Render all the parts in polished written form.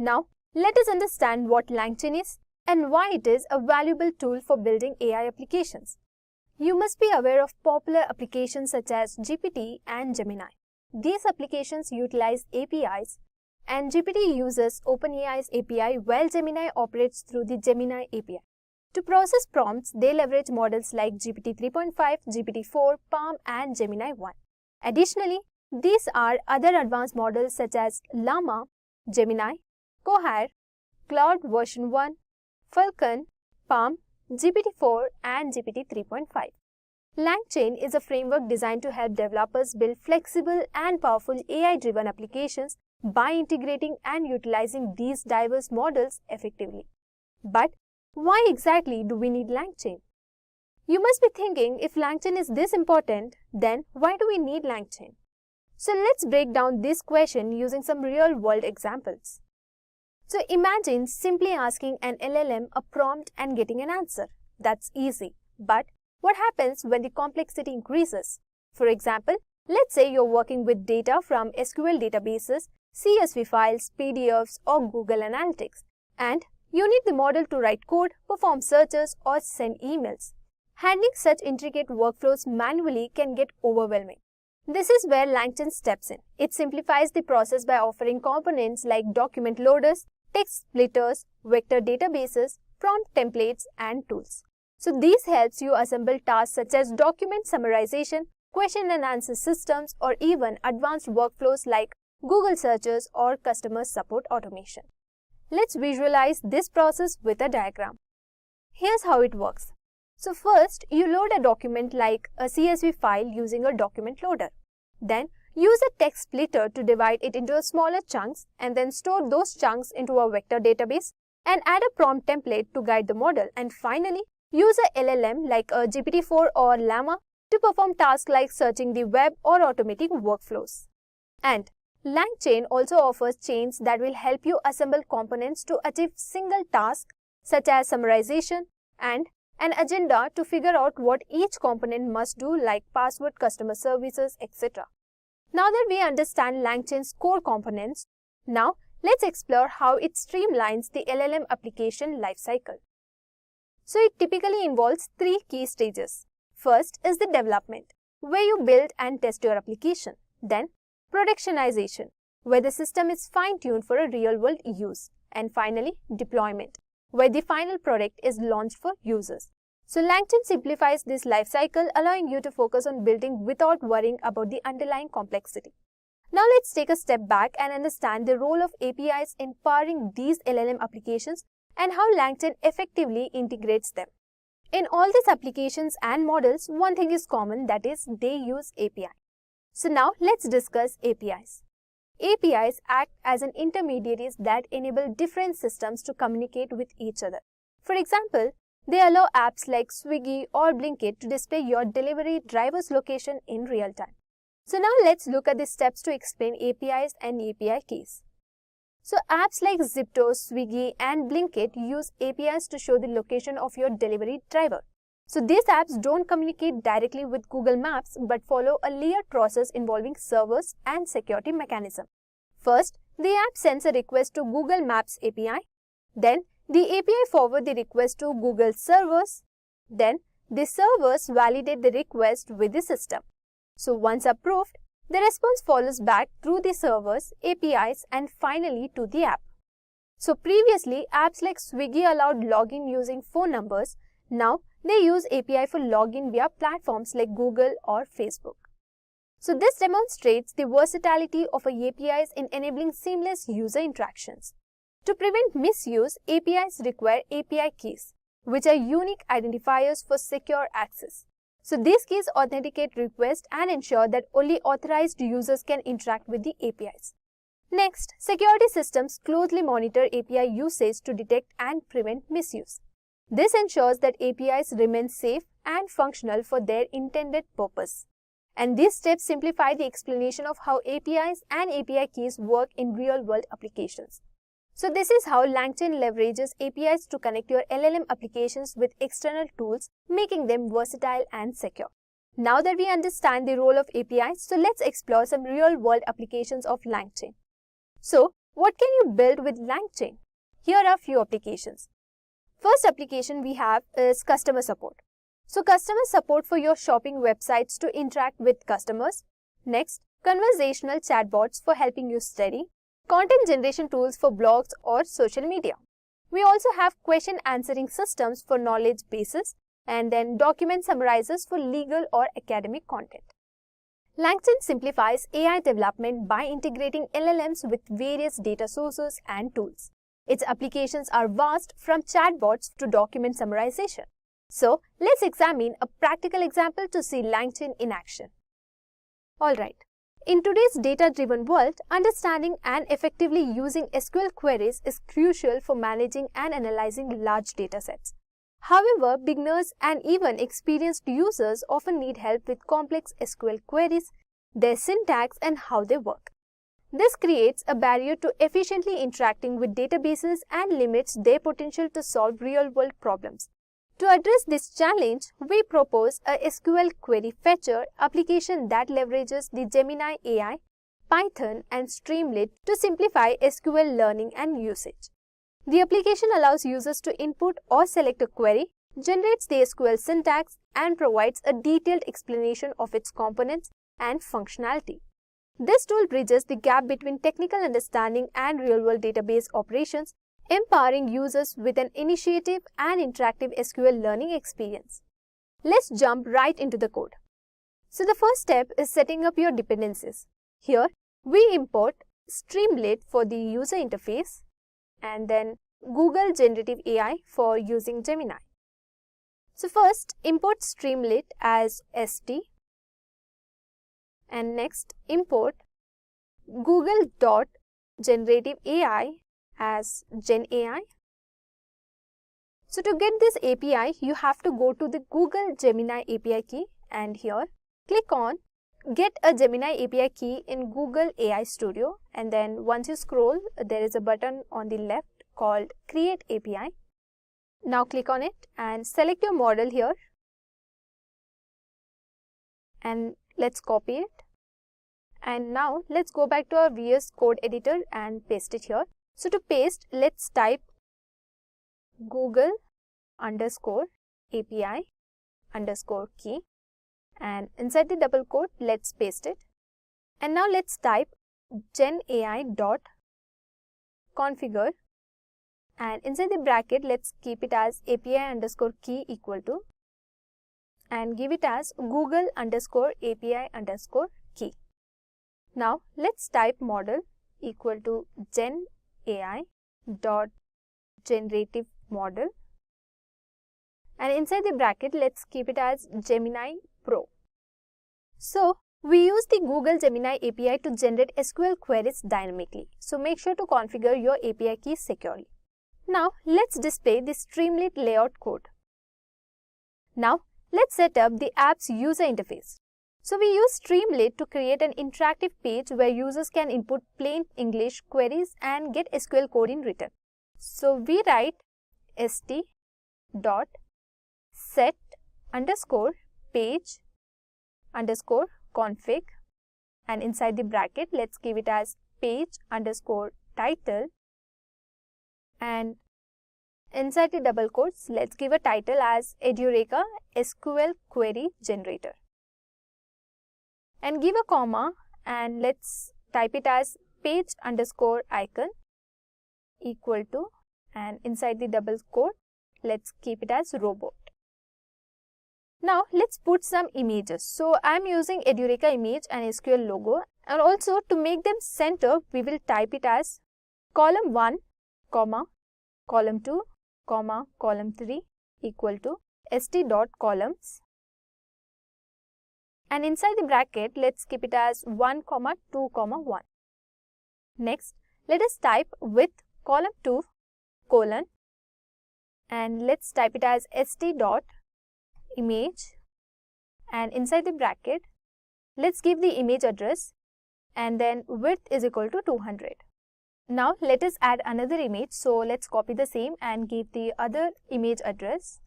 Now, let us understand what LangChain is and why it is a valuable tool for building AI applications. You must be aware of popular applications such as GPT and Gemini. These applications utilize APIs, and GPT uses OpenAI's API while Gemini operates through the Gemini API. To process prompts, they leverage models like GPT 3.5, GPT 4, Palm, and Gemini 1. Additionally, these are other advanced models such as Llama, Gemini, Cohere, Cloud version 1, Falcon, Palm, GPT-4 and GPT 3.5. LangChain is a framework designed to help developers build flexible and powerful AI-driven applications by integrating and utilizing these diverse models effectively. But why exactly do we need LangChain? You must be thinking, if LangChain is this important, then why do we need LangChain? So let's break down this question using some real-world examples. So imagine simply asking an LLM a prompt and getting an answer. That's easy. But what happens when the complexity increases? For example, let's say you're working with data from SQL databases, CSV files, PDFs, or Google Analytics, and you need the model to write code, perform searches, or send emails. Handling such intricate workflows manually can get overwhelming. This is where LangChain steps in. It simplifies the process by offering components like document loaders, text splitters, vector databases, prompt templates, and tools. So these helps you assemble tasks such as document summarization, question and answer systems, or even advanced workflows like Google searches or customer support automation. Let's visualize this process with a diagram. Here's how it works. So first, you load a document like a CSV file using a document loader. Then, use a text splitter to divide it into smaller chunks and then store those chunks into a vector database and add a prompt template to guide the model. And finally, use a LLM like a GPT-4 or Llama to perform tasks like searching the web or automating workflows. And LangChain also offers chains that will help you assemble components to achieve single tasks such as summarization and an agenda to figure out what each component must do, like password, customer services, etc. Now that we understand LangChain's core components, now let's explore how it streamlines the LLM application lifecycle. So it typically involves three key stages. First is the development, where you build and test your application. Then productionization, where the system is fine-tuned for a real-world use. And finally, deployment, where the final product is launched for users. So LangChain simplifies this lifecycle, allowing you to focus on building without worrying about the underlying complexity. Now let's take a step back and understand the role of APIs in powering these LLM applications and how LangChain effectively integrates them. In all these applications and models, one thing is common, that is, they use API. So now let's discuss APIs. APIs act as an intermediaries that enable different systems to communicate with each other. For example, they allow apps like Swiggy or Blinkit to display your delivery driver's location in real time. So now let's look at the steps to explain APIs and API keys. So apps like Zipto, Swiggy, and Blinkit use APIs to show the location of your delivery driver. So these apps don't communicate directly with Google Maps but follow a layered process involving servers and security mechanism. First, the app sends a request to Google Maps API. Then, the API forwards the request to Google servers. Then, the servers validate the request with the system. So once approved, the response follows back through the servers, APIs, and finally to the app. So previously, apps like Swiggy allowed login using phone numbers. Now, they use API for login via platforms like Google or Facebook. So this demonstrates the versatility of APIs in enabling seamless user interactions. To prevent misuse, APIs require API keys, which are unique identifiers for secure access. So these keys authenticate requests and ensure that only authorized users can interact with the APIs. Next, security systems closely monitor API usage to detect and prevent misuse. This ensures that APIs remain safe and functional for their intended purpose. And these steps simplify the explanation of how APIs and API keys work in real-world applications. So this is how LangChain leverages APIs to connect your LLM applications with external tools, making them versatile and secure. Now that we understand the role of APIs, so let's explore some real-world applications of LangChain. So What can you build with LangChain? Here are a few applications. First application we have is customer support. So customer support for your shopping websites to interact with customers. Next, conversational chatbots for helping you study. Content generation tools for blogs or social media. We also have question answering systems for knowledge bases, and then document summarizers for legal or academic content. LangChain simplifies AI development by integrating LLMs with various data sources and tools. Its applications are vast, from chatbots to document summarization. So, let's examine a practical example to see LangChain in action. Alright, in today's data-driven world, understanding and effectively using SQL queries is crucial for managing and analyzing large datasets. However, beginners and even experienced users often need help with complex SQL queries, their syntax, and how they work. This creates a barrier to efficiently interacting with databases and limits their potential to solve real-world problems. To address this challenge, we propose a SQL query fetcher application that leverages the Gemini AI, Python, and Streamlit to simplify SQL learning and usage. The application allows users to input or select a query, generates the SQL syntax, and provides a detailed explanation of its components and functionality. This tool bridges the gap between technical understanding and real-world database operations, empowering users with an initiative and interactive SQL learning experience. Let's jump right into the code. So the first step is setting up your dependencies. Here, we import Streamlit for the user interface, and then Google Generative AI for using Gemini. So first, import Streamlit as ST, and next import Google.Generative AI as GenAI. So to get this API, you have to go to the Google Gemini API key, and here click on Get a Gemini API key in Google AI Studio, and then once you scroll, there is a button on the left called Create API. Now click on it and select your model here, and let's copy it. And now let's go back to our VS Code editor and paste it here. So to paste, let's type Google_API_key, and inside the double quote, let's paste it. And now let's type genai.configure, and inside the bracket, let's keep it as API_key equal to, and give it as Google_API_key. Now let's type model equal to GenAI.generative model, and inside the bracket, let's keep it as Gemini Pro. So we use the Google Gemini API to generate SQL queries dynamically. So make sure to configure your API keys securely. Now let's display the Streamlit layout code. Now let's set up the app's user interface. So we use Streamlit to create an interactive page where users can input plain English queries and get SQL code in return. So we write st.set_page_config, and inside the bracket, let's give it as page_title, and inside the double quotes, let's give a title as Edureka SQL Query Generator, and give a comma, and let's type it as page_icon equal to, and inside the double quote, let's keep it as robot. Now let's put some images. So I'm using Edureka image and SQL logo, and also to make them center, we will type it as column 1, comma, column 2, comma, column 3 equal to st.columns, and inside the bracket, let's keep it as 1, 2, 1. Next, let us type with column 2, colon, and let's type it as st.image, and inside the bracket, let's give the image address, and then width is equal to 200. Now let us add another image, so let's copy the same and give the other image address.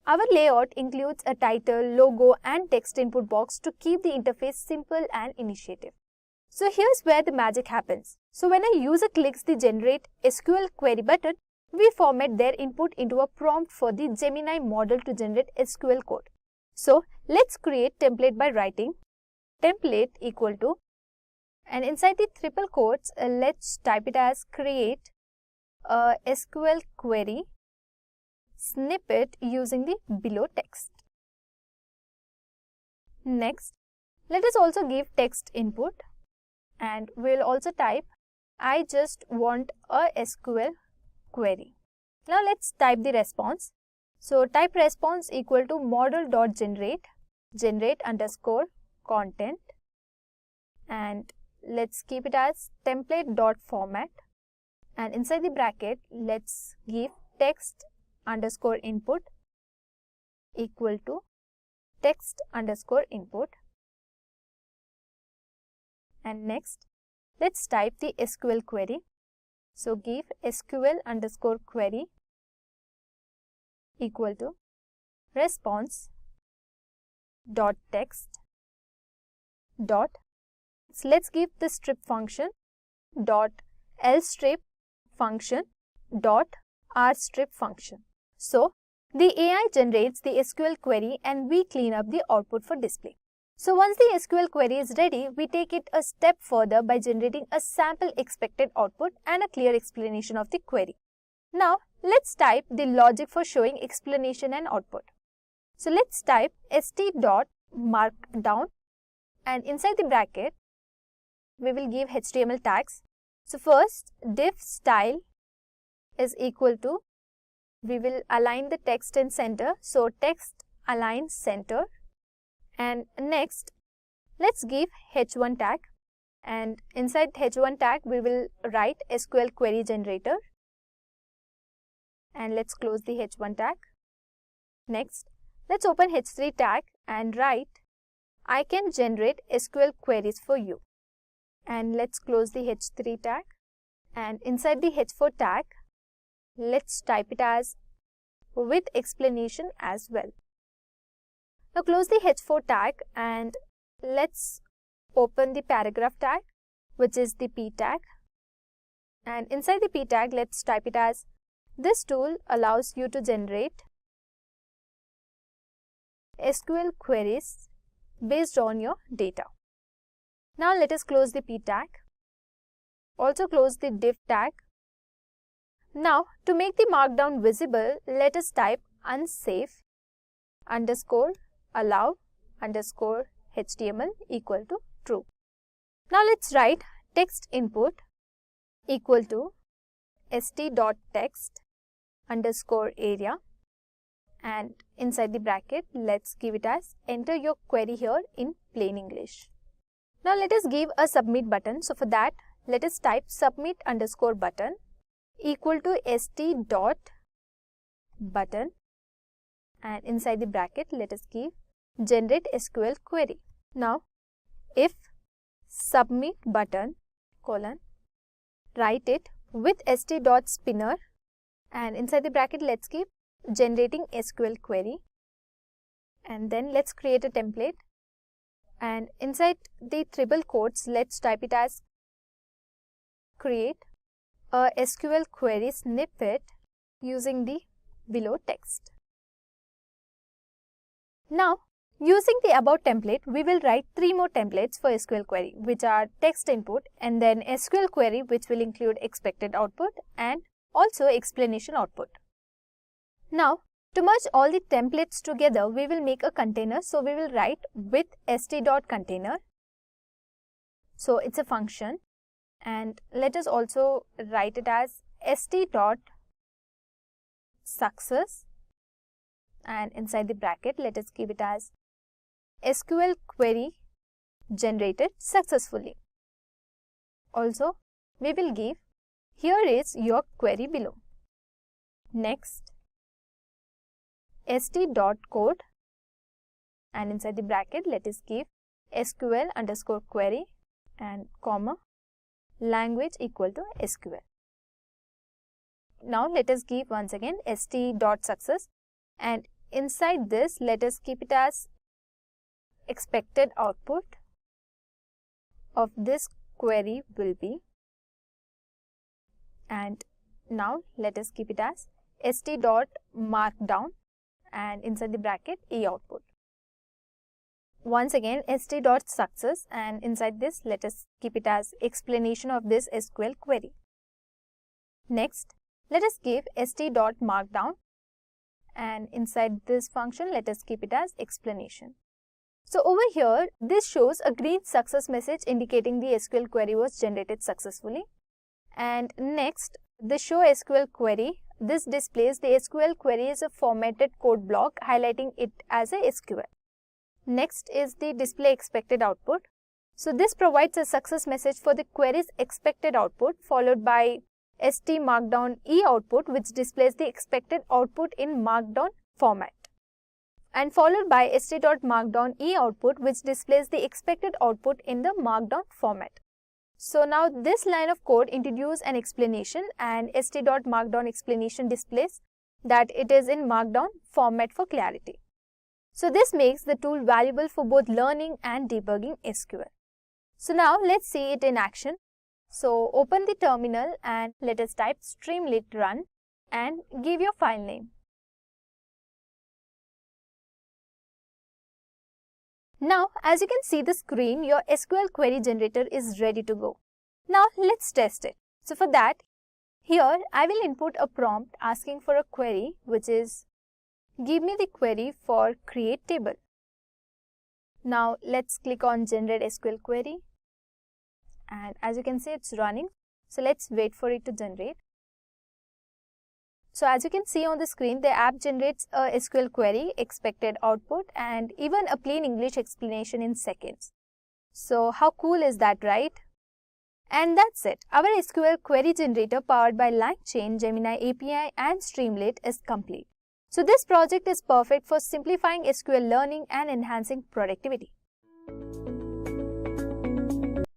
Our layout includes a title, logo, and text input box to keep the interface simple and initiative. So here's where the magic happens. So when a user clicks the Generate SQL Query button, we format their input into a prompt for the Gemini model to generate SQL code. So let's create template by writing template equal to, and inside the triple quotes, let's type it as create a SQL query snippet using the below text. Next, let us also give text input, and we'll also type I just want a SQL query. Now let's type the response. So type response equal to model.generate, generate underscore content, and let's keep it as template.format, and inside the bracket let's give text underscore input equal to text underscore input, and next let's type the SQL query. So give SQL underscore query equal to response dot text dot, so let's give the strip function dot lstrip function dot rstrip function. So the AI generates the SQL query and we clean up the output for display. So once the SQL query is ready, we take it a step further by generating a sample expected output and a clear explanation of the query. Now let's type the logic for showing explanation and output. So let's type st.markdown, and inside the bracket we will give HTML tags. So first div style is equal to, we will align the text in center, so text align center, and next let's give h1 tag, and inside h1 tag we will write SQL query generator, and let's close the h1 tag. Next let's open h3 tag and write I can generate SQL queries for you, and let's close the h3 tag, and inside the h4 tag let's type it as with explanation as well. Now close the h4 tag and let's open the paragraph tag, which is the p tag, and inside the p tag let's type it as this tool allows you to generate SQL queries based on your data. Now let us close the p tag, also close the div tag. Now to make the markdown visible, let us type unsafe underscore allow underscore HTML equal to true. Now let's write text input equal to st.text underscore area, and inside the bracket let's give it as enter your query here in plain English. Now let us give a submit button. So for that let us type submit underscore button equal to st.button, and inside the bracket let us give generate SQL query. Now if submit button colon, write it with st.spinner, and inside the bracket let's give generating SQL query, and then let's create a template, and inside the triple quotes let's type it as create a SQL query snippet using the below text. Now using the above template, we will write 3 more templates for SQL query, which are text input and then SQL query, which will include expected output and also explanation output. Now to merge all the templates together, we will make a container. So we will write with st.container. So it's a function, and let us also write it as st.success, and inside the bracket let us give it as SQL query generated successfully. Also we will give here is your query below. Next st.code, and inside the bracket let us give SQL underscore query and comma language equal to SQL. Now let us give once again st.success, and inside this let us keep it as expected output of this query will be, and now let us keep it as st.markdown and inside the bracket e output. Once again st.success and inside this let us keep it as explanation of this SQL query. Next, let us give st.markdown and inside this function let us keep it as explanation. So over here this shows a green success message indicating the SQL query was generated successfully. And next, the show SQL query, this displays the SQL query as a formatted code block highlighting it as a SQL. Next is the display expected output. So this provides a success message for the query's expected output followed by st.markdown e output, which displays the expected output in markdown format, and followed by st.markdown e output, which displays the expected output in the markdown format. So now this line of code introduces an explanation and st.markdown explanation displays that it is in markdown format for clarity. So this makes the tool valuable for both learning and debugging SQL. So now let's see it in action. So open the terminal and let us type streamlit run and give your file name. Now as you can see the screen, your SQL query generator is ready to go. Now let's test it. So for that, here I will input a prompt asking for a query, which is give me the query for create table. Now let's click on generate SQL query. And as you can see it's running, so let's wait for it to generate. So as you can see on the screen, the app generates a SQL query, expected output and even a plain English explanation in seconds. So how cool is that, right? And that's it. Our SQL query generator powered by LangChain, Gemini API and Streamlit is complete. So this project is perfect for simplifying SQL learning and enhancing productivity.